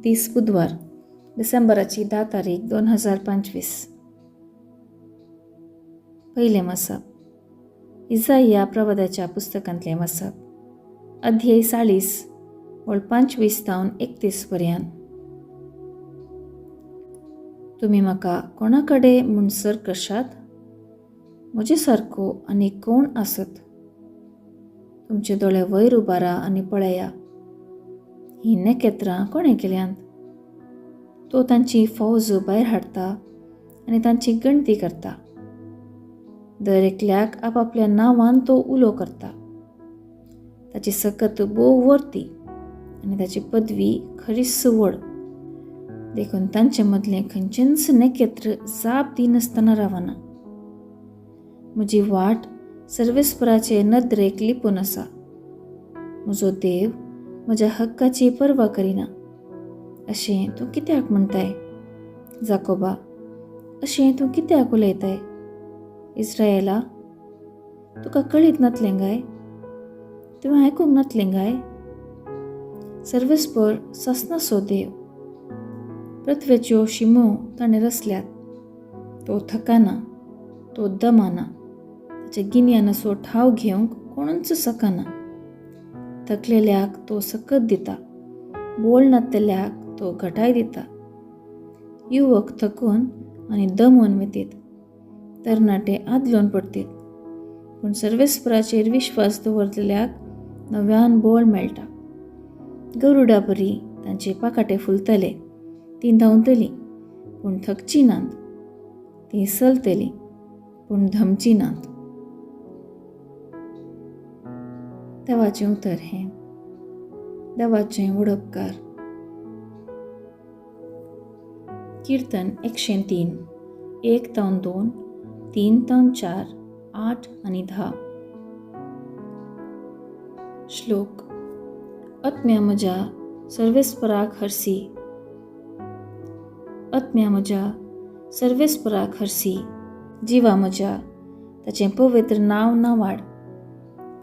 30 बुधवार डिसेंबराची 10 तारीख 2025. पहिले मसप इसाइया प्रवादाच्या पुस्तकांतले मसप अध्याय 40 वळ 25 तावन 31 पर्यंत. तुम्ही म्हाका कोणा कडेन म्हणसर कशात? म्हजे सारको आनी कोण आसत? तुमचे दोळे वयर उबारा आनी पळया. ही नखेत्रां कोणें केल्यांत? तो तांची फौज भायर हाडटा आनी तांची गणती करता. दर एकल्याक आपापल्या नांवान तो उलो करता. ताची सकत बोव वर्ती आनी ताची पदवी खरीच व्हड. देखून तांचे मदलें खंयचेंच नखेत्र जाप दिनासतना रावना. म्हजी वाट सर्वेस्पराचे नदरेक लिपून आसा. म्हजो देव म्हज्या हक्काची पर्वा करिना. अशें तूं कित्याक म्हणटाय? जाकोबा, अशें तूं कित्याक उलयताय? इस्रायेला, तुका कळीत नातलें काय? तुवें आयकूंक नातलें काय? सर्वेस्पर सस्नासो देव. पृथ्वेच्यो शिमो ताणें रचल्यात. तो थकाना, तो दमाना. ताच्या गिन्यानाचो ठाव घेवंक कोणूच सकाना. थकलेल्याक तो सकत दिता, बोल नातल्याक तो घटाय दिता. युवक थकून आनी दमून वतीत, तरणाटे आदलोवन पडटीत. पूण सर्वेस्पराचेर विश्वास दवरलेल्याक नव्यान बोळ मेळटा. गरुडा बरी तांचे पाकाटे फुलतले. तीं धांवतलीं पूण थकची नात. तीं चलतलीं पूण धमची नात. देवाचें उतर हें. देवाचें उडपकार. कीर्तन 103 1 तावन 2 3 तावन 4 8 आनी 10. श्लोक. आत्म्या म्हज्या सर्वेस्पराक हरसी. आत्म्या म्हज्या सर्वेस्पराक हरसी. जिवा म्हज्या ताचें पवित्र नांव नावाड.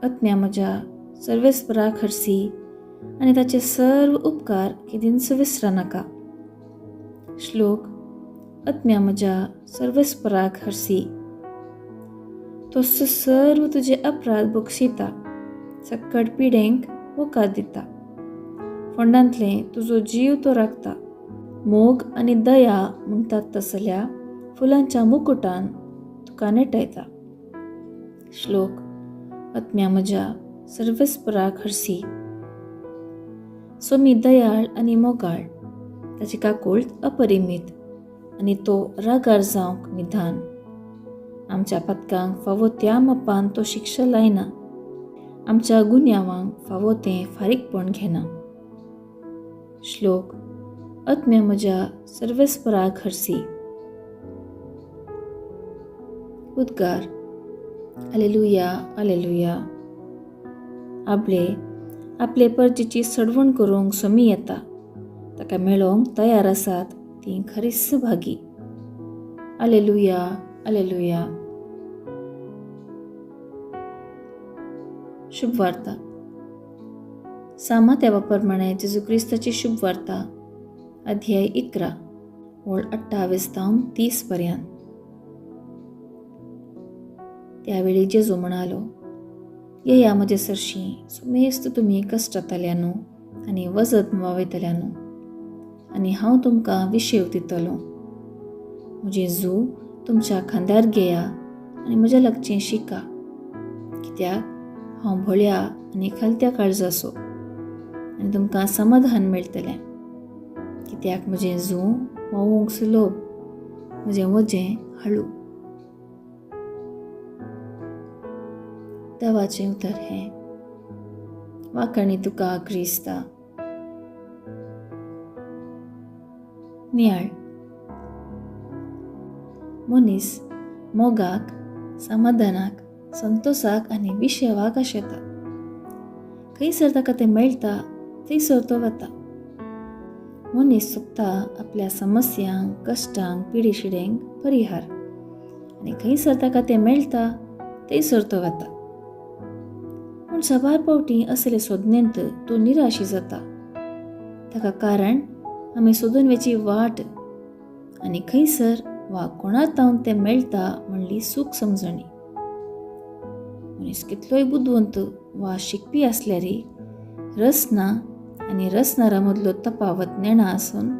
आत्म्या म्हज्या सर्वेस्पराक हरसी आनी ताचे सर्व उपकार केदींच विसरा नाका. श्लोक. आत्म्या म्हज्या सर्वेस्पराक हरसी. तो सर्व तुजे अपराध बक्षिता. सक्कट पिडेंक होकार दिता. फोंडांतले तुजो जीव तो राखता. मोग आनी दया म्हणटात तसल्या फुलांच्या मुकुटान तुका नेटयता. श्लोक. आत्म्या म्हज्या सर्वेस्पराक हरसी. सोमी दयाळ आनी मोगाळ. ताची काकूळट अपरिमीत आनी तो रागार जावंक निधान. आमच्या पथकांक फावो त्या मापान तो शिक्षा लायना. आमच्या गुन्यांवांक फावो तें फारीकपण घेना. श्लोक. आत्म्या म्हज्या सर्वेस्पराक हरसी. उद्गार. Hallelujah hallelujah. आपले परजेची सडवण करूंक सोमी येता. ताका मेळोवंक तयार आसात तीं खरीच भागी. Hallelujah hallelujah. शुभ वार्ता. सामात्या प्रमाणे जेजू क्रिस्ताची शुभ वार्ता अध्याय 11 वळ 28 तावन 30 पर्यंत. त्यावेळी जेजू म्हणालो, येया म्हजे सरशी सुमेस्त तुमी कश्टांतल्यानू आनी वजत वयतल्यानू, आनी हांव तुमकां विशेव दितलो. म्हजें जू तुमच्या खांद्यार घेया आनी म्हज्या लागचें शिका. कित्याक हांव भळ्या आनी खालत्या काळजाचो आनी तुमकां समाधान मेळटलें. कित्याक म्हजें जू वावूंक सुलभ, म्हजें वजें हळू. देवाचें उतर हें. वाखाणी तुका क्रिस्ता. नियाळ. मनीस मोगाक, समाधानाक, संतोषाक आनी विशेवाक आशेता. खंयसर ताका तें मेळटा थंयसर तो वता. मनीस सोदता आपल्या समस्यांक, कश्टांक, पिडेशिडेंक परिहार आनी खंयसर ताका तें मेळटा थंयसर तो वता. पूण सबार पावटी असले सोदनेंत तो निराशी जाता. ताका कारण आमी सोदून वेची वाट आनी खंयसर वा कोणा तावन तें मेळटा म्हणली सूख समजणी. मनीस कितलोय बुदवंत वा शिकपी आसल्यारी रसना आनी रसनारा मदलो तफावत नेणा आसून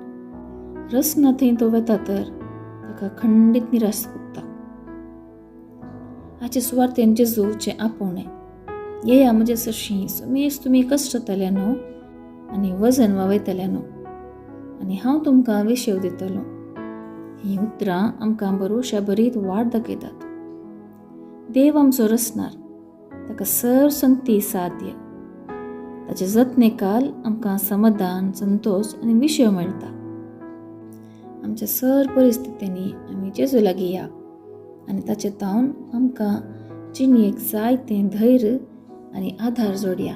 रसना थंय तो वेता तर ताका खंडीत निराश भोगता. हाचे सुवार्थेन जेजूचें आपोवणें. येया म्हजे सरशी, समेज तुमी कश्ट जातले न्हू आनी वजन वावयतले न्हू, आनी हांव तुमकां विशेव दितलो. हीं उतरां आमकां भरवशा बरीत वाट दाखयतात. देव आमचो रसनार, ताका सर संगती साथ दिया. ताचे जतनेकाल आमकां समाधान, संतोश आनी विशेव मेळटा. आमच्या सर परिस्थितींनी आमी जेजू लागीं या आनी ताचे तावन आमकां जिणेक जायतें धैर्य आनी आधार जोडया.